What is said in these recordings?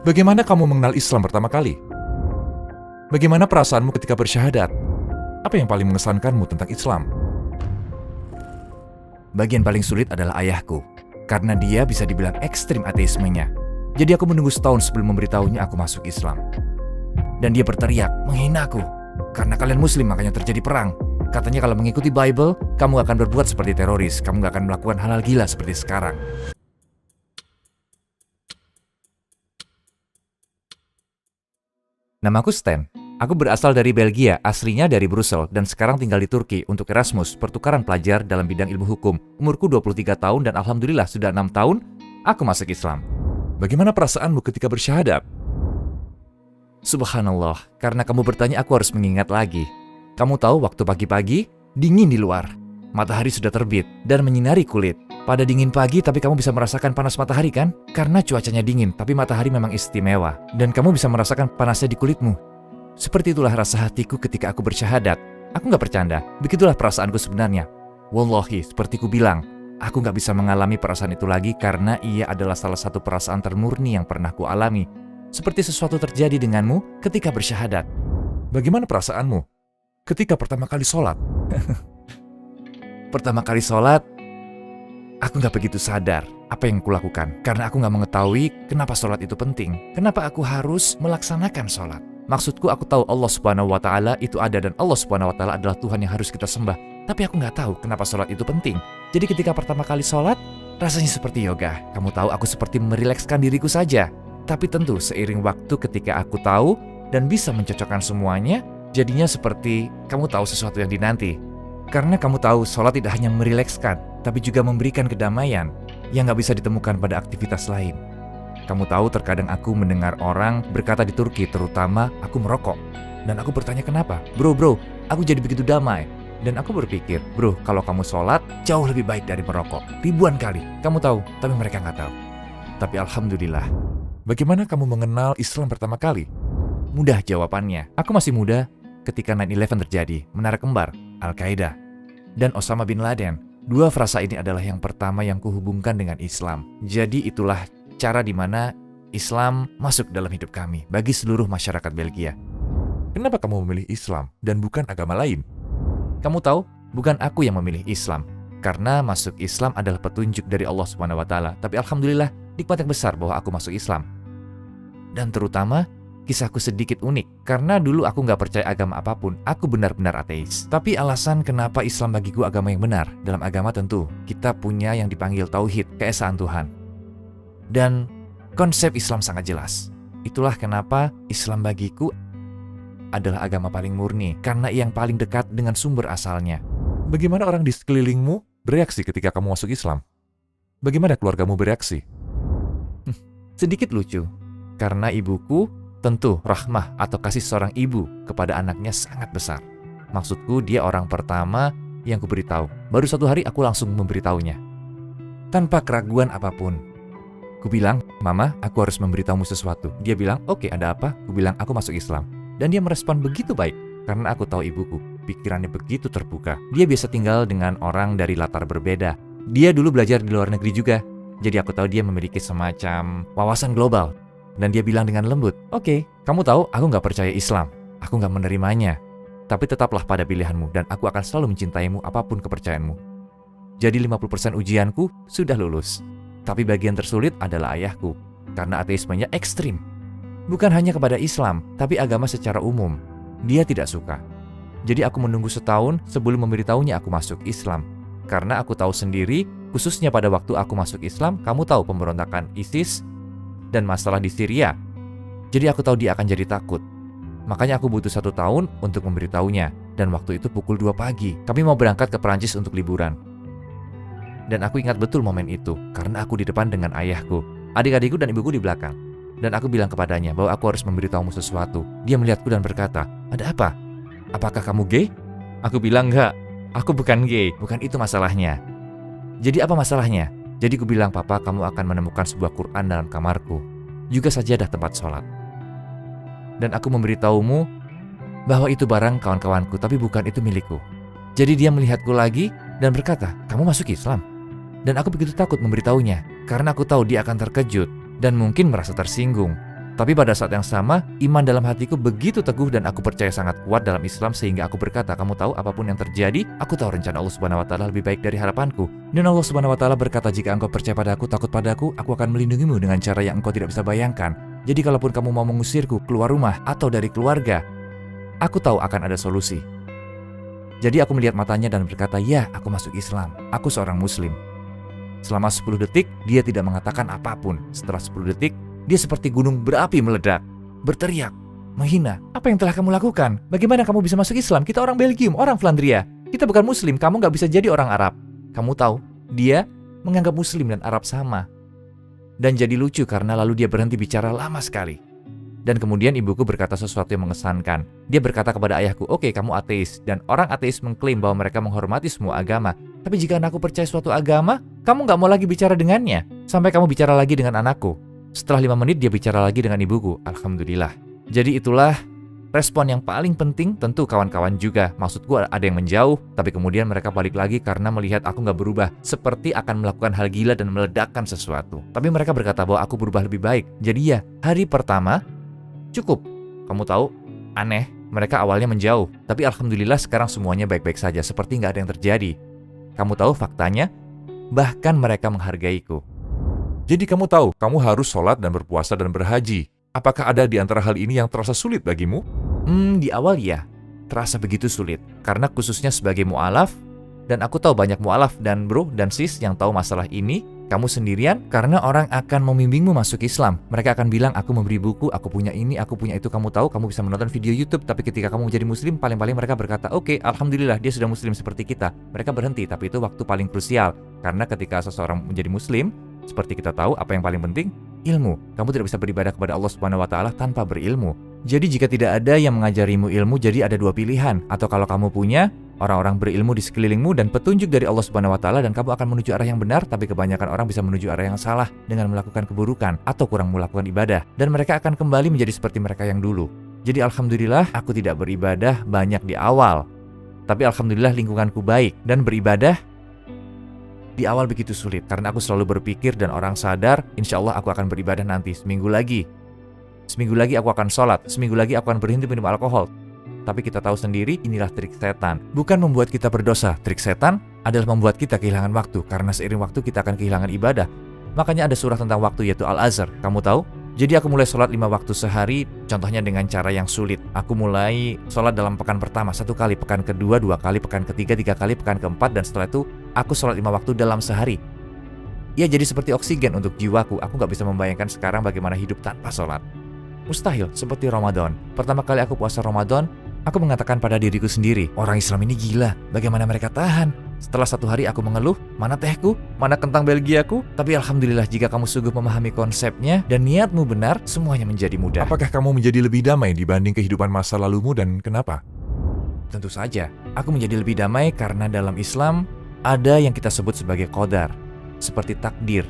Bagaimana kamu mengenal Islam pertama kali? Bagaimana perasaanmu ketika bersyahadat? Apa yang paling mengesankanmu tentang Islam? Bagian paling sulit adalah ayahku, karena dia bisa dibilang ekstrim ateismenya. Jadi aku menunggu setahun sebelum memberitahunya aku masuk Islam. Dan dia berteriak, menghina aku. Karena kalian muslim makanya terjadi perang. Katanya kalau mengikuti Bible, kamu akan berbuat seperti teroris. Kamu gak akan melakukan hal-hal gila seperti sekarang. Namaku Stan. Aku berasal dari Belgia, aslinya dari Brussel, dan sekarang tinggal di Turki untuk Erasmus, pertukaran pelajar dalam bidang ilmu hukum. Umurku 23 tahun dan alhamdulillah sudah 6 tahun, aku masuk Islam. Bagaimana perasaanmu ketika bersyahadat? Subhanallah, karena kamu bertanya aku harus mengingat lagi. Kamu tahu waktu pagi-pagi, dingin di luar. Matahari sudah terbit dan menyinari kulit. Pada dingin pagi tapi kamu bisa merasakan panas matahari kan? Karena cuacanya dingin tapi matahari memang istimewa. Dan kamu bisa merasakan panasnya di kulitmu. Seperti itulah rasa hatiku ketika aku bersyahadat. Aku gak bercanda, begitulah perasaanku sebenarnya. Wallahi, seperti ku bilang, aku gak bisa mengalami perasaan itu lagi karena ia adalah salah satu perasaan termurni yang pernah ku alami. Seperti sesuatu terjadi denganmu ketika bersyahadat. Bagaimana perasaanmu ketika pertama kali sholat? Pertama kali sholat, aku gak begitu sadar apa yang kulakukan. Karena aku gak mengetahui kenapa sholat itu penting. Kenapa aku harus melaksanakan sholat. Maksudku aku tahu Allah Subhanahu wa Ta'ala itu ada dan Allah Subhanahu wa Ta'ala adalah Tuhan yang harus kita sembah. Tapi aku gak tahu kenapa sholat itu penting. Jadi ketika pertama kali sholat, rasanya seperti yoga. Kamu tahu aku seperti merilekskan diriku saja. Tapi tentu seiring waktu ketika aku tahu dan bisa mencocokkan semuanya, jadinya seperti kamu tahu sesuatu yang dinanti. Karena kamu tahu sholat tidak hanya merilekskan, tapi juga memberikan kedamaian yang gak bisa ditemukan pada aktivitas lain. Kamu tahu terkadang aku mendengar orang berkata di Turki terutama aku merokok. Dan aku bertanya kenapa? Bro, aku jadi begitu damai. Dan aku berpikir, bro, kalau kamu sholat jauh lebih baik dari merokok. Ribuan kali. Kamu tahu, tapi mereka gak tahu. Tapi alhamdulillah. Bagaimana kamu mengenal Islam pertama kali? Mudah jawabannya. Aku masih muda ketika 9/11 terjadi, Menara Kembar, Al-Qaeda, dan Osama bin Laden. Dua frasa ini adalah yang pertama yang kuhubungkan dengan Islam. Jadi itulah cara di mana Islam masuk dalam hidup kami bagi seluruh masyarakat Belgia. Kenapa kamu memilih Islam dan bukan agama lain? Kamu tahu, bukan aku yang memilih Islam. Karena masuk Islam adalah petunjuk dari Allah Subhanahu wa Ta'ala. Tapi alhamdulillah, nikmat yang besar bahwa aku masuk Islam. Dan terutama, kisahku sedikit unik. Karena dulu aku gak percaya agama apapun. Aku benar-benar ateis. Tapi alasan kenapa Islam bagiku agama yang benar. Dalam agama tentu, kita punya yang dipanggil tauhid, keesaan Tuhan. Dan konsep Islam sangat jelas. Itulah kenapa Islam bagiku adalah agama paling murni. Karena yang paling dekat dengan sumber asalnya. Bagaimana orang di sekelilingmu bereaksi ketika kamu masuk Islam? Bagaimana keluargamu bereaksi? Sedikit lucu, karena ibuku tentu rahmah atau kasih seorang ibu kepada anaknya sangat besar. Maksudku dia orang pertama yang kuberitahu. Baru 1 hari aku langsung memberitahunya. Tanpa keraguan apapun. Ku bilang, Mama, aku harus memberitahumu sesuatu. Dia bilang, oke, ada apa? Ku bilang, aku masuk Islam. Dan dia merespon begitu baik, karena aku tahu ibuku. Pikirannya begitu terbuka. Dia biasa tinggal dengan orang dari latar berbeda. Dia dulu belajar di luar negeri juga. Jadi aku tahu dia memiliki semacam wawasan global. Dan dia bilang dengan lembut, oke, kamu tahu aku gak percaya Islam. Aku gak menerimanya. Tapi tetaplah pada pilihanmu dan aku akan selalu mencintaimu apapun kepercayaanmu. Jadi 50% ujianku sudah lulus. Tapi bagian tersulit adalah ayahku. Karena ateismenya ekstrim. Bukan hanya kepada Islam, tapi agama secara umum. Dia tidak suka. Jadi aku menunggu setahun sebelum memberitahunya aku masuk Islam. Karena aku tahu sendiri, khususnya pada waktu aku masuk Islam, kamu tahu pemberontakan ISIS dan masalah di Syria. Jadi aku tahu dia akan jadi takut. Makanya aku butuh 1 tahun untuk memberitahunya. Dan waktu itu pukul 2 pagi. Kami mau berangkat ke Perancis untuk liburan. Dan aku ingat betul momen itu, karena aku di depan dengan ayahku, adik-adikku dan ibuku di belakang. Dan aku bilang kepadanya bahwa aku harus memberitahumu sesuatu. Dia melihatku dan berkata, ada apa? Apakah kamu gay? Aku bilang enggak, aku bukan gay, bukan itu masalahnya. Jadi apa masalahnya? Jadi ku bilang, Papa, kamu akan menemukan sebuah Quran dalam kamarku, juga sajadah tempat sholat. Dan aku memberitahumu bahwa itu barang kawan-kawanku, tapi bukan itu milikku. Jadi dia melihatku lagi dan berkata, kamu masuk Islam? Dan aku begitu takut memberitahunya, karena aku tahu dia akan terkejut dan mungkin merasa tersinggung. Tapi pada saat yang sama, iman dalam hatiku begitu teguh dan aku percaya sangat kuat dalam Islam sehingga aku berkata, kamu tahu apapun yang terjadi, aku tahu rencana Allah Subhanahu wa taala lebih baik dari harapanku. Dan Allah Subhanahu wa taala berkata, jika engkau percaya padaku, takut padaku, aku akan melindungimu dengan cara yang engkau tidak bisa bayangkan. Jadi kalaupun kamu mau mengusirku keluar rumah atau dari keluarga, aku tahu akan ada solusi. Jadi aku melihat matanya dan berkata, ya, aku masuk Islam. Aku seorang muslim. Selama 10 detik, dia tidak mengatakan apapun. Setelah 10 detik, dia seperti gunung berapi meledak, berteriak, menghina. Apa yang telah kamu lakukan? Bagaimana kamu bisa masuk Islam? Kita orang Belgium, orang Flandria. Kita bukan muslim, kamu gak bisa jadi orang Arab. Kamu tahu, dia menganggap muslim dan Arab sama. Dan jadi lucu karena lalu dia berhenti bicara lama sekali. Dan kemudian ibuku berkata sesuatu yang mengesankan. Dia berkata kepada ayahku, oke, kamu ateis. Dan orang ateis mengklaim bahwa mereka menghormati semua agama. Tapi jika anakku percaya suatu agama, kamu gak mau lagi bicara dengannya. Sampai kamu bicara lagi dengan anakku. Setelah 5 menit dia bicara lagi dengan ibuku. Alhamdulillah. Jadi itulah respon yang paling penting. Tentu kawan-kawan juga. Maksudku ada yang menjauh, tapi kemudian mereka balik lagi karena melihat aku gak berubah, seperti akan melakukan hal gila dan meledakkan sesuatu. Tapi mereka berkata bahwa aku berubah lebih baik. Jadi ya, hari pertama cukup. Kamu tahu, aneh, mereka awalnya menjauh. Tapi alhamdulillah sekarang semuanya baik-baik saja, seperti gak ada yang terjadi. Kamu tahu faktanya, bahkan mereka menghargaiku. Jadi kamu tahu, kamu harus sholat dan berpuasa dan berhaji. Apakah ada di antara hal ini yang terasa sulit bagimu? Di awal ya, terasa begitu sulit. Karena khususnya sebagai mu'alaf, dan aku tahu banyak mu'alaf dan bro dan sis yang tahu masalah ini, kamu sendirian, karena orang akan membimbingmu masuk Islam. Mereka akan bilang, aku memberi buku, aku punya ini, aku punya itu, kamu tahu, kamu bisa menonton video YouTube. Tapi ketika kamu menjadi muslim, paling-paling mereka berkata, oke, alhamdulillah dia sudah muslim seperti kita. Mereka berhenti, tapi itu waktu paling krusial. Karena ketika seseorang menjadi muslim, seperti kita tahu, apa yang paling penting? Ilmu. Kamu tidak bisa beribadah kepada Allah Subhanahu wa taala tanpa berilmu. Jadi jika tidak ada yang mengajarimu ilmu, jadi ada 2 pilihan. Atau kalau kamu punya orang-orang berilmu di sekelilingmu dan petunjuk dari Allah Subhanahu wa taala, dan kamu akan menuju arah yang benar, tapi kebanyakan orang bisa menuju arah yang salah dengan melakukan keburukan atau kurang melakukan ibadah, dan mereka akan kembali menjadi seperti mereka yang dulu. Jadi alhamdulillah aku tidak beribadah banyak di awal. Tapi alhamdulillah lingkunganku baik, dan beribadah di awal begitu sulit karena aku selalu berpikir dan orang sadar, insya Allah aku akan beribadah nanti seminggu lagi aku akan sholat, seminggu lagi aku akan berhenti minum alkohol. Tapi kita tahu sendiri, inilah trik setan. Bukan membuat kita berdosa, trik setan adalah membuat kita kehilangan waktu, karena seiring waktu kita akan kehilangan ibadah. Makanya ada surah tentang waktu, yaitu Al-Azhar. Kamu tahu? Jadi aku mulai sholat 5 waktu sehari, contohnya dengan cara yang sulit. Aku mulai sholat dalam pekan pertama 1 kali, pekan kedua 2 kali, pekan ketiga 3 kali, pekan keempat, dan setelah itu aku sholat 5 waktu dalam sehari. Ya, jadi seperti oksigen untuk jiwaku. Aku gak bisa membayangkan sekarang bagaimana hidup tanpa sholat. Mustahil, seperti Ramadan. Pertama kali aku puasa Ramadan, aku mengatakan pada diriku sendiri, orang Islam ini gila, bagaimana mereka tahan? Setelah 1 hari aku mengeluh, mana tehku, mana kentang Belgiaku? Tapi alhamdulillah jika kamu sungguh memahami konsepnya dan niatmu benar, semuanya menjadi mudah. Apakah kamu menjadi lebih damai dibanding kehidupan masa lalumu dan kenapa? Tentu saja, aku menjadi lebih damai karena dalam Islam ada yang kita sebut sebagai qadar, seperti takdir.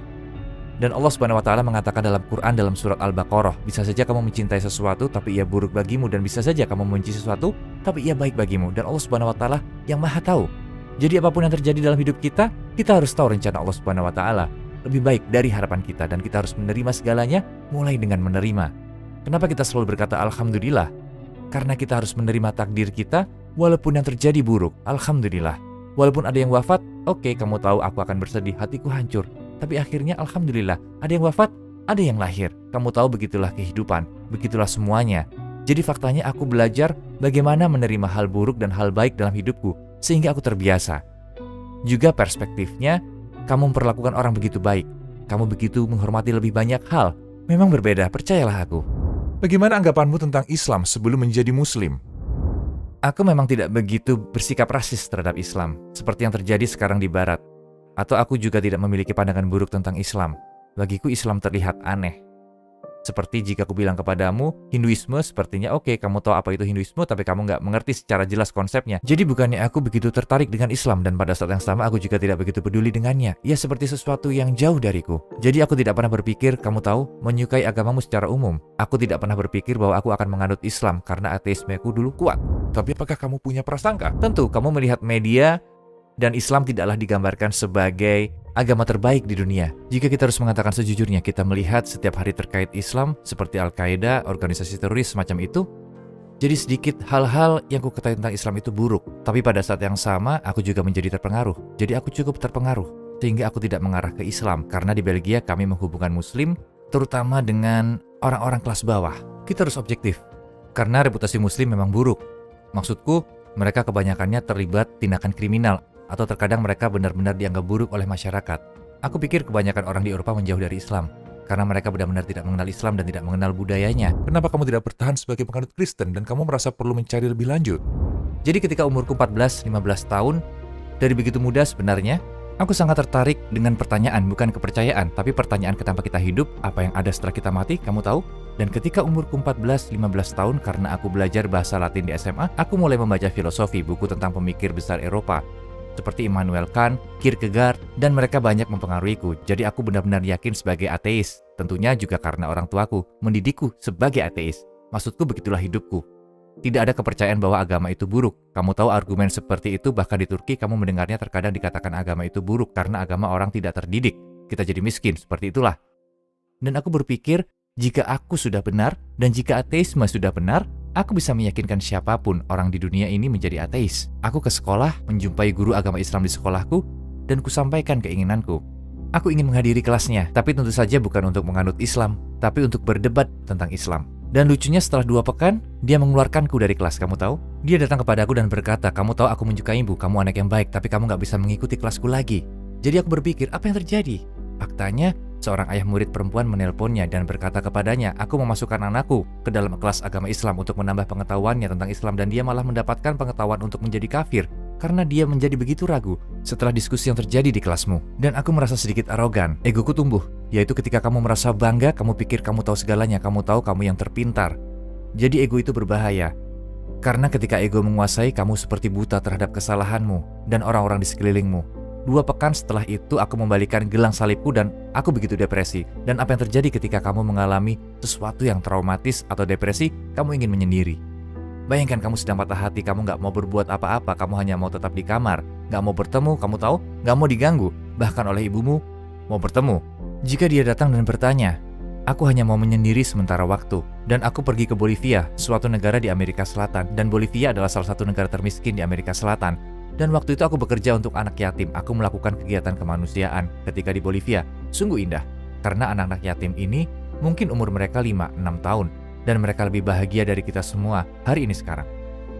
Dan Allah Subhanahu wa taala mengatakan dalam Quran dalam surat Al-Baqarah, bisa saja kamu mencintai sesuatu tapi ia buruk bagimu, dan bisa saja kamu membenci sesuatu tapi ia baik bagimu, dan Allah Subhanahu wa taala yang Maha tahu. Jadi apapun yang terjadi dalam hidup kita harus tahu rencana Allah Subhanahu wa taala lebih baik dari harapan kita, dan kita harus menerima segalanya mulai dengan menerima. Kenapa kita selalu berkata alhamdulillah? Karena kita harus menerima takdir kita walaupun yang terjadi buruk. Alhamdulillah. Walaupun ada yang wafat, oke, kamu tahu aku akan bersedih, hatiku hancur. Tapi akhirnya alhamdulillah, ada yang wafat, ada yang lahir. Kamu tahu begitulah kehidupan, begitulah semuanya. Jadi faktanya aku belajar bagaimana menerima hal buruk dan hal baik dalam hidupku, sehingga aku terbiasa. Juga perspektifnya, kamu memperlakukan orang begitu baik, kamu begitu menghormati lebih banyak hal. Memang berbeda, percayalah aku. Bagaimana anggapanmu tentang Islam sebelum menjadi muslim? Aku memang tidak begitu bersikap rasis terhadap Islam, seperti yang terjadi sekarang di Barat. Atau aku juga tidak memiliki pandangan buruk tentang Islam. Bagiku Islam terlihat aneh. Seperti jika aku bilang kepadamu, Hinduisme sepertinya oke, kamu tahu apa itu Hinduisme, tapi kamu nggak mengerti secara jelas konsepnya. Jadi bukannya aku begitu tertarik dengan Islam, dan pada saat yang sama aku juga tidak begitu peduli dengannya. Ya seperti sesuatu yang jauh dariku. Jadi aku tidak pernah berpikir, kamu tahu, menyukai agamamu secara umum. Aku tidak pernah berpikir bahwa aku akan menganut Islam, karena ateismeku dulu kuat. Tapi apakah kamu punya prasangka? Tentu, kamu melihat media, dan Islam tidaklah digambarkan sebagai agama terbaik di dunia. Jika kita harus mengatakan sejujurnya, kita melihat setiap hari terkait Islam seperti Al-Qaeda, organisasi teroris semacam itu. Jadi sedikit hal-hal yang ku ketahui tentang Islam itu buruk. Tapi pada saat yang sama, aku juga menjadi terpengaruh. Jadi aku cukup terpengaruh, sehingga aku tidak mengarah ke Islam. Karena di Belgia kami menghubungkan Muslim, terutama dengan orang-orang kelas bawah. Kita harus objektif, karena reputasi Muslim memang buruk. Maksudku, mereka kebanyakannya terlibat tindakan kriminal, atau terkadang mereka benar-benar dianggap buruk oleh masyarakat. Aku pikir kebanyakan orang di Eropa menjauh dari Islam, karena mereka benar-benar tidak mengenal Islam dan tidak mengenal budayanya. Kenapa kamu tidak bertahan sebagai penganut Kristen dan kamu merasa perlu mencari lebih lanjut? Jadi ketika umurku 14-15 tahun, dari begitu muda sebenarnya, aku sangat tertarik dengan pertanyaan, bukan kepercayaan, tapi pertanyaan kenapa kita hidup, apa yang ada setelah kita mati, kamu tahu? Dan ketika umurku 14-15 tahun, karena aku belajar bahasa Latin di SMA, aku mulai membaca filosofi, buku tentang pemikir besar Eropa, seperti Immanuel Kant, Kierkegaard, dan mereka banyak mempengaruhiku. Jadi aku benar-benar yakin sebagai ateis. Tentunya juga karena orang tuaku mendidikku sebagai ateis. Maksudku begitulah hidupku. Tidak ada kepercayaan bahwa agama itu buruk. Kamu tahu argumen seperti itu bahkan di Turki kamu mendengarnya terkadang dikatakan agama itu buruk karena agama orang tidak terdidik. Kita jadi miskin, seperti itulah. Dan aku berpikir, jika aku sudah benar dan jika ateisme sudah benar, aku bisa meyakinkan siapapun orang di dunia ini menjadi ateis. Aku ke sekolah, menjumpai guru agama Islam di sekolahku, dan kusampaikan keinginanku. Aku ingin menghadiri kelasnya, tapi tentu saja bukan untuk menganut Islam, tapi untuk berdebat tentang Islam. Dan lucunya setelah 2 pekan, dia mengeluarkanku dari kelas, kamu tahu? Dia datang kepadaku dan berkata, kamu tahu aku menyukaimu, kamu anak yang baik, tapi kamu gak bisa mengikuti kelasku lagi. Jadi aku berpikir, apa yang terjadi? Faktanya, seorang ayah murid perempuan menelponnya dan berkata kepadanya, aku memasukkan anakku ke dalam kelas agama Islam untuk menambah pengetahuannya tentang Islam dan dia malah mendapatkan pengetahuan untuk menjadi kafir karena dia menjadi begitu ragu setelah diskusi yang terjadi di kelasmu. Dan aku merasa sedikit arogan, egoku tumbuh, yaitu ketika kamu merasa bangga, kamu pikir kamu tahu segalanya, kamu tahu kamu yang terpintar. Jadi ego itu berbahaya. Karena ketika ego menguasai, kamu seperti buta terhadap kesalahanmu dan orang-orang di sekelilingmu. 2 pekan setelah itu aku membalikan gelang salibku dan aku begitu depresi. Dan apa yang terjadi ketika kamu mengalami sesuatu yang traumatis atau depresi, kamu ingin menyendiri. Bayangkan kamu sedang patah hati, kamu gak mau berbuat apa-apa, kamu hanya mau tetap di kamar, gak mau bertemu, kamu tahu, gak mau diganggu, bahkan oleh ibumu mau bertemu. Jika dia datang dan bertanya, aku hanya mau menyendiri sementara waktu. Dan aku pergi ke Bolivia, suatu negara di Amerika Selatan. Dan Bolivia adalah salah satu negara termiskin di Amerika Selatan. Dan waktu itu aku bekerja untuk anak yatim. Aku melakukan kegiatan kemanusiaan ketika di Bolivia. Sungguh indah, karena anak-anak yatim ini mungkin umur mereka 5-6 tahun. Dan mereka lebih bahagia dari kita semua hari ini sekarang.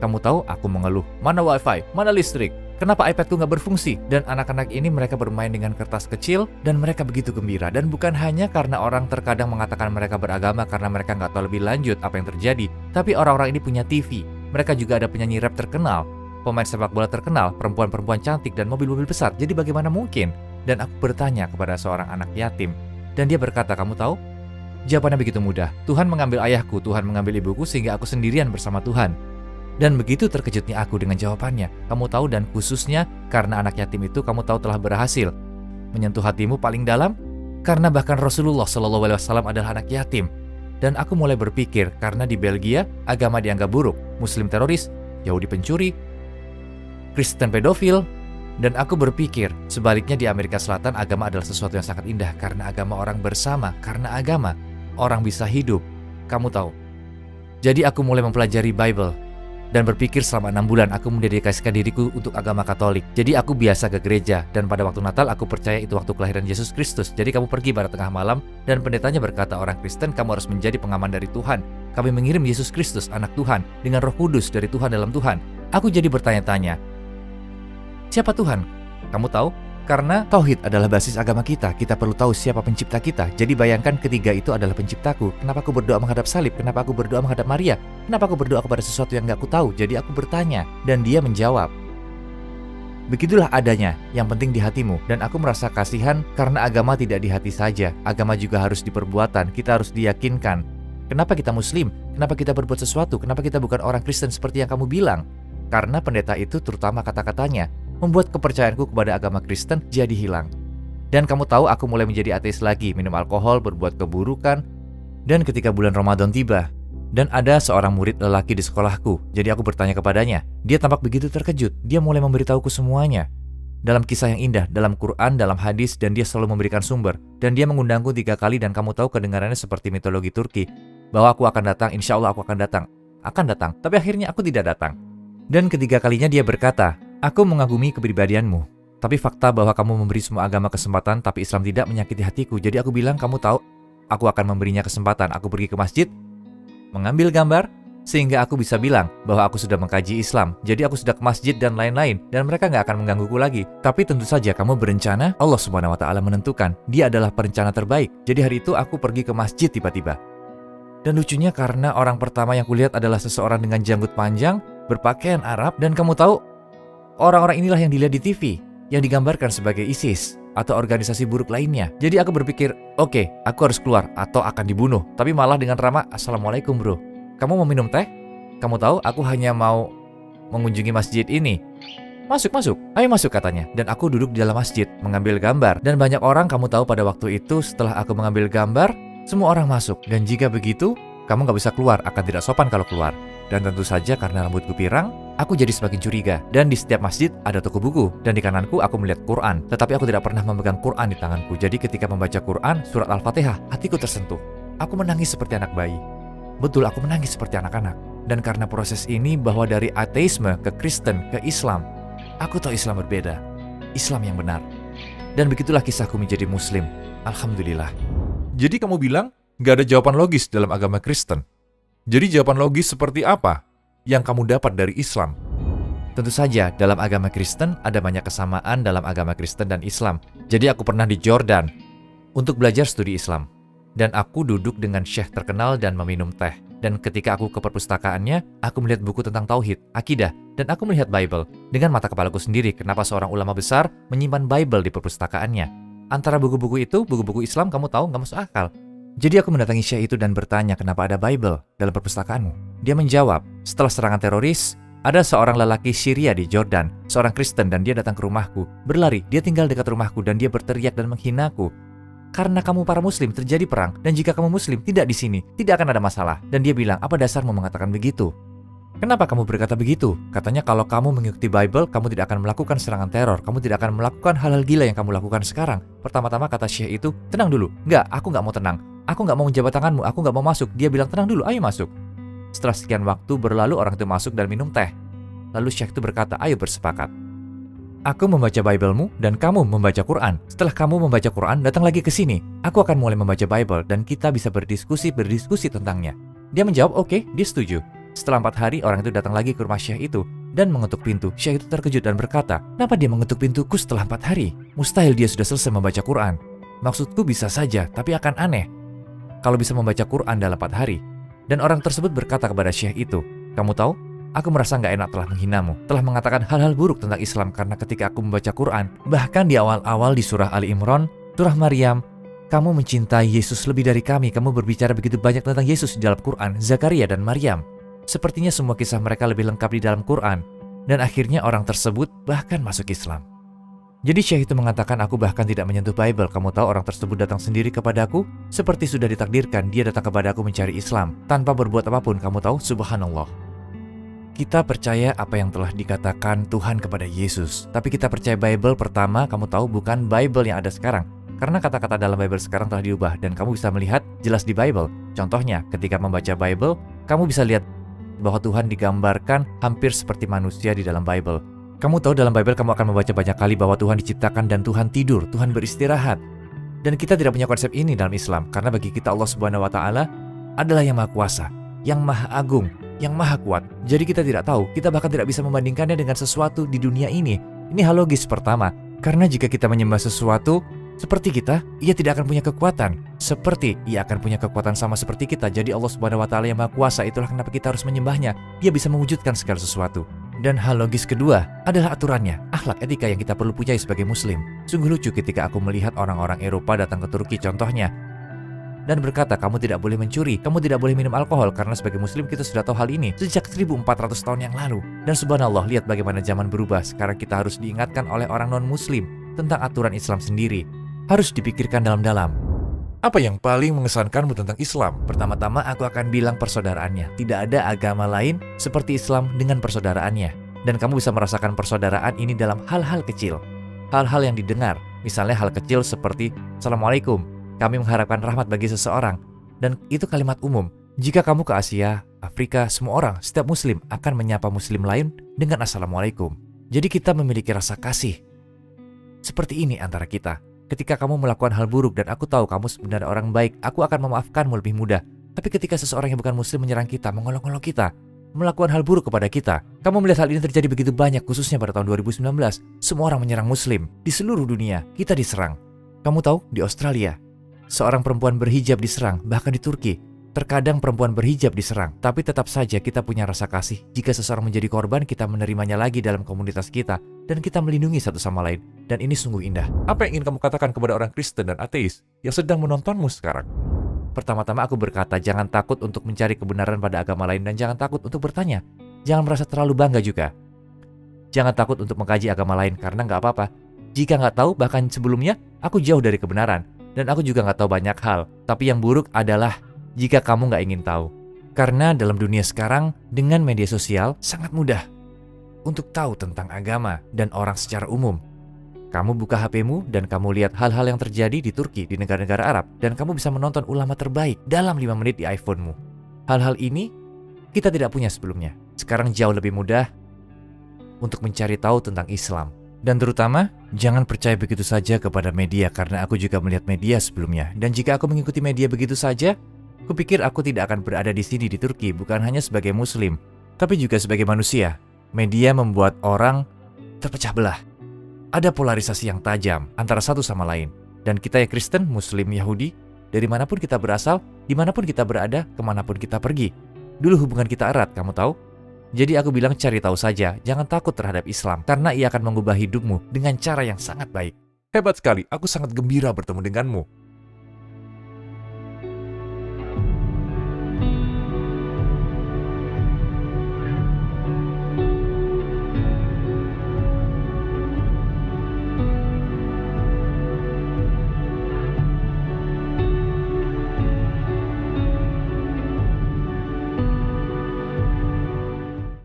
Kamu tahu, aku mengeluh, mana wifi, mana listrik, kenapa iPadku gak berfungsi? Dan anak-anak ini mereka bermain dengan kertas kecil dan mereka begitu gembira. Dan bukan hanya karena orang terkadang mengatakan mereka beragama karena mereka gak tahu lebih lanjut apa yang terjadi. Tapi orang-orang ini punya TV. Mereka juga ada penyanyi rap terkenal, pemain sepak bola terkenal, perempuan-perempuan cantik, dan mobil-mobil besar. Jadi bagaimana mungkin? Dan aku bertanya kepada seorang anak yatim. Dan dia berkata, kamu tahu? Jawabannya begitu mudah. Tuhan mengambil ayahku, Tuhan mengambil ibuku, sehingga aku sendirian bersama Tuhan. Dan begitu terkejutnya aku dengan jawabannya. Kamu tahu, dan khususnya karena anak yatim itu kamu tahu telah berhasil menyentuh hatimu paling dalam. Karena bahkan Rasulullah SAW adalah anak yatim. Dan aku mulai berpikir, karena di Belgia agama dianggap buruk, Muslim teroris, Yahudi pencuri, Kristen pedofil, dan aku berpikir sebaliknya di Amerika Selatan agama adalah sesuatu yang sangat indah karena agama orang bersama, karena agama orang bisa hidup. Kamu tahu. Jadi aku mulai mempelajari Bible dan berpikir selama 6 bulan aku mendedikasikan diriku untuk agama Katolik. Jadi aku biasa ke gereja dan pada waktu Natal aku percaya itu waktu kelahiran Yesus Kristus. Jadi kamu pergi pada tengah malam dan pendetanya berkata, orang Kristen kamu harus menjadi pengaman dari Tuhan. Kami mengirim Yesus Kristus anak Tuhan dengan Roh Kudus dari Tuhan dalam Tuhan. Aku jadi bertanya-tanya, siapa Tuhan? Kamu tahu? Karena tauhid adalah basis agama kita. Kita perlu tahu siapa pencipta kita. Jadi bayangkan ketiga itu adalah penciptaku. Kenapa aku berdoa menghadap salib? Kenapa aku berdoa menghadap Maria? Kenapa aku berdoa kepada sesuatu yang gak aku tahu? Jadi aku bertanya. Dan dia menjawab, begitulah adanya, yang penting di hatimu. Dan aku merasa kasihan karena agama tidak di hati saja. Agama juga harus di perbuatan. Kita harus diyakinkan. Kenapa kita Muslim? Kenapa kita berbuat sesuatu? Kenapa kita bukan orang Kristen seperti yang kamu bilang? Karena pendeta itu, terutama kata-katanya, membuat kepercayaanku kepada agama Kristen jadi hilang. Dan kamu tahu, aku mulai menjadi ateis lagi, minum alkohol, berbuat keburukan. Dan ketika bulan Ramadan tiba, dan ada seorang murid lelaki di sekolahku, jadi aku bertanya kepadanya. Dia tampak begitu terkejut, dia mulai memberitahuku semuanya. dalam kisah yang indah, dalam Quran, dalam hadis, dan dia selalu memberikan sumber. Dan dia mengundangku 3 kali dan kamu tahu kedengarannya seperti mitologi Turki, bahwa aku akan datang, insya Allah aku akan datang. Akan datang, tapi akhirnya aku tidak datang. Dan ketiga kalinya dia berkata, aku mengagumi kepribadianmu. Tapi fakta bahwa kamu memberi semua agama kesempatan, tapi Islam tidak menyakiti hatiku. Jadi aku bilang, kamu tahu, aku akan memberinya kesempatan. Aku pergi ke masjid, mengambil gambar, sehingga aku bisa bilang bahwa aku sudah mengkaji Islam. Jadi aku sudah ke masjid dan lain-lain, dan mereka gak akan menggangguku lagi. Tapi tentu saja kamu berencana, Allah Subhanahu wa Ta'ala menentukan. Dia adalah perencana terbaik. Jadi hari itu aku pergi ke masjid tiba-tiba. Dan lucunya karena orang pertama yang kulihat adalah seseorang dengan janggut panjang, berpakaian Arab, dan kamu tahu, orang-orang inilah yang dilihat di TV, yang digambarkan sebagai ISIS atau organisasi buruk lainnya. Jadi aku berpikir, oke, aku harus keluar atau akan dibunuh. Tapi malah dengan ramah, Assalamualaikum bro, kamu mau minum teh? Kamu tahu aku hanya mau mengunjungi masjid ini. Masuk, ayo masuk katanya. Dan aku duduk di dalam masjid, mengambil gambar. Dan banyak orang, kamu tahu pada waktu itu setelah aku mengambil gambar, semua orang masuk. Dan jika begitu, kamu gak bisa keluar, akan tidak sopan kalau keluar. Dan tentu saja karena rambutku pirang, aku jadi semakin curiga. Dan di setiap masjid ada toko buku. Dan di kananku aku melihat Quran. Tetapi aku tidak pernah memegang Quran di tanganku. Jadi ketika membaca Quran, surat Al-Fatihah, hatiku tersentuh. Aku menangis seperti anak bayi. Betul, aku menangis seperti anak-anak. Dan karena proses ini bahwa dari ateisme ke Kristen ke Islam, aku tahu Islam berbeda. Islam yang benar. Dan begitulah kisahku menjadi Muslim. Alhamdulillah. Jadi kamu bilang gak ada jawaban logis dalam agama Kristen. Jadi jawaban logis seperti apa yang kamu dapat dari Islam? Tentu saja dalam agama Kristen ada banyak kesamaan dalam agama Kristen dan Islam. Jadi aku pernah di Jordan untuk belajar studi Islam. Dan aku duduk dengan syekh terkenal dan meminum teh. Dan ketika aku ke perpustakaannya, aku melihat buku tentang tauhid, akidah, dan aku melihat Bible. Dengan mata kepalaku sendiri, kenapa seorang ulama besar menyimpan Bible di perpustakaannya. Antara buku-buku itu, buku-buku Islam kamu tahu gak masuk akal. Jadi aku mendatangi syekh itu dan bertanya kenapa ada Bible dalam perpustakaanmu. Dia menjawab, setelah serangan teroris, ada seorang lelaki Syria di Jordan, seorang Kristen, dan dia datang ke rumahku. Berlari, dia tinggal dekat rumahku dan dia berteriak dan menghinaku. Karena kamu para muslim terjadi perang, dan jika kamu muslim tidak di sini, tidak akan ada masalah. Dan dia bilang, apa dasarmu mengatakan begitu? Kenapa kamu berkata begitu? Katanya kalau kamu mengikuti Bible, kamu tidak akan melakukan serangan teror, kamu tidak akan melakukan hal-hal gila yang kamu lakukan sekarang. Pertama-tama kata syekh itu, tenang dulu. Enggak, aku nggak mau tenang. Aku nggak mau menjabat tanganmu, aku nggak mau masuk. Dia bilang, tenang dulu, ayo masuk. Setelah sekian waktu berlalu, orang itu masuk dan minum teh. Lalu syekh itu berkata, ayo bersepakat. Aku membaca Bible-mu dan kamu membaca Quran. Setelah kamu membaca Quran, datang lagi ke sini. Aku akan mulai membaca Bible dan kita bisa berdiskusi tentangnya. Dia menjawab, oke, dia setuju. Setelah 4 hari, orang itu datang lagi ke rumah syekh itu dan mengetuk pintu. Syekh itu terkejut dan berkata, kenapa dia mengetuk pintuku setelah 4 hari? Mustahil dia sudah selesai membaca Quran. Maksudku bisa saja, tapi akan aneh kalau bisa membaca Quran dalam 4 hari. Dan orang tersebut berkata kepada syekh itu, kamu tahu, aku merasa gak enak telah menghinamu, telah mengatakan hal-hal buruk tentang Islam karena ketika aku membaca Quran, bahkan di awal-awal di surah Ali Imran, surah Maryam, kamu mencintai Yesus lebih dari kami, kamu berbicara begitu banyak tentang Yesus di dalam Quran, Zakaria dan Maryam. Sepertinya semua kisah mereka lebih lengkap di dalam Quran. Dan akhirnya orang tersebut bahkan masuk Islam. Jadi syekh itu mengatakan aku bahkan tidak menyentuh Bible. Kamu tahu orang tersebut datang sendiri kepadaku, seperti sudah ditakdirkan dia datang kepadaku mencari Islam, tanpa berbuat apapun. Kamu tahu, subhanallah. Kita percaya apa yang telah dikatakan Tuhan kepada Yesus. Tapi kita percaya Bible pertama, kamu tahu, bukan Bible yang ada sekarang. Karena kata-kata dalam Bible sekarang telah diubah dan kamu bisa melihat jelas di Bible. Contohnya, ketika membaca Bible, kamu bisa lihat bahwa Tuhan digambarkan hampir seperti manusia di dalam Bible. Kamu tahu dalam Bible kamu akan membaca banyak kali bahwa Tuhan diciptakan dan Tuhan tidur, Tuhan beristirahat. Dan kita tidak punya konsep ini dalam Islam, karena bagi kita Allah Subhanahu wa Ta'ala adalah yang Maha Kuasa, yang Maha Agung, yang Maha Kuat. Jadi kita tidak tahu, kita bahkan tidak bisa membandingkannya dengan sesuatu di dunia ini. Ini hal logis pertama, karena jika kita menyembah sesuatu seperti kita, ia tidak akan punya kekuatan. Seperti ia akan punya kekuatan sama seperti kita. Jadi Allah Subhanahu wa Ta'ala yang Maha Kuasa, itulah kenapa kita harus menyembahnya. Dia bisa mewujudkan segala sesuatu. Dan hal logis kedua adalah aturannya, akhlak etika yang kita perlu punyai sebagai muslim. Sungguh lucu ketika aku melihat orang-orang Eropa datang ke Turki contohnya dan berkata kamu tidak boleh mencuri, kamu tidak boleh minum alkohol, karena sebagai muslim kita sudah tahu hal ini sejak 1400 tahun yang lalu. Dan subhanallah, lihat bagaimana zaman berubah. Sekarang kita harus diingatkan oleh orang non-muslim tentang aturan Islam sendiri. Harus dipikirkan dalam-dalam. Apa yang paling mengesankanmu tentang Islam? Pertama-tama aku akan bilang persaudaraannya. Tidak ada agama lain seperti Islam dengan persaudaraannya. Dan kamu bisa merasakan persaudaraan ini dalam hal-hal kecil. hal-hal yang didengar. Misalnya hal kecil seperti Assalamualaikum, kami mengharapkan rahmat bagi seseorang. Dan itu kalimat umum. Jika kamu ke Asia, Afrika, semua orang, setiap muslim akan menyapa muslim lain dengan Assalamualaikum. Jadi kita memiliki rasa kasih. Seperti ini antara kita. Ketika kamu melakukan hal buruk dan aku tahu kamu sebenarnya orang baik, aku akan memaafkanmu lebih mudah. Tapi ketika seseorang yang bukan muslim menyerang kita, mengolok-olok kita, melakukan hal buruk kepada kita, kamu melihat hal ini terjadi begitu banyak, khususnya pada tahun 2019. Semua orang menyerang muslim. Di seluruh dunia, kita diserang. Kamu tahu, di Australia, seorang perempuan berhijab diserang, bahkan di Turki. Terkadang perempuan berhijab diserang, tapi tetap saja kita punya rasa kasih. Jika seseorang menjadi korban, kita menerimanya lagi dalam komunitas kita, dan kita melindungi satu sama lain. Dan ini sungguh indah. Apa yang ingin kamu katakan kepada orang Kristen dan ateis yang sedang menontonmu sekarang? Pertama-tama aku berkata, jangan takut untuk mencari kebenaran pada agama lain dan jangan takut untuk bertanya. Jangan merasa terlalu bangga juga. Jangan takut untuk mengkaji agama lain karena nggak apa-apa. Jika nggak tahu, bahkan sebelumnya, aku jauh dari kebenaran. Dan aku juga nggak tahu banyak hal. Tapi yang buruk adalah jika kamu nggak ingin tahu. Karena dalam dunia sekarang, dengan media sosial, sangat mudah untuk tahu tentang agama dan orang secara umum. Kamu buka HP-mu dan kamu lihat hal-hal yang terjadi di Turki, di negara-negara Arab, dan kamu bisa menonton ulama terbaik dalam 5 menit di iPhone-mu. Hal-hal ini kita tidak punya sebelumnya. Sekarang jauh lebih mudah untuk mencari tahu tentang Islam. Dan terutama, jangan percaya begitu saja kepada media karena aku juga melihat media sebelumnya. Dan jika aku mengikuti media begitu saja, kupikir aku tidak akan berada di sini di Turki bukan hanya sebagai muslim, tapi juga sebagai manusia. Media membuat orang terpecah belah. Ada polarisasi yang tajam antara satu sama lain. Dan kita yang Kristen, Muslim, Yahudi, dari manapun kita berasal, dimanapun kita berada, kemanapun kita pergi. Dulu hubungan kita erat, kamu tahu? Jadi aku bilang cari tahu saja, jangan takut terhadap Islam, karena ia akan mengubah hidupmu dengan cara yang sangat baik. Hebat sekali, aku sangat gembira bertemu denganmu.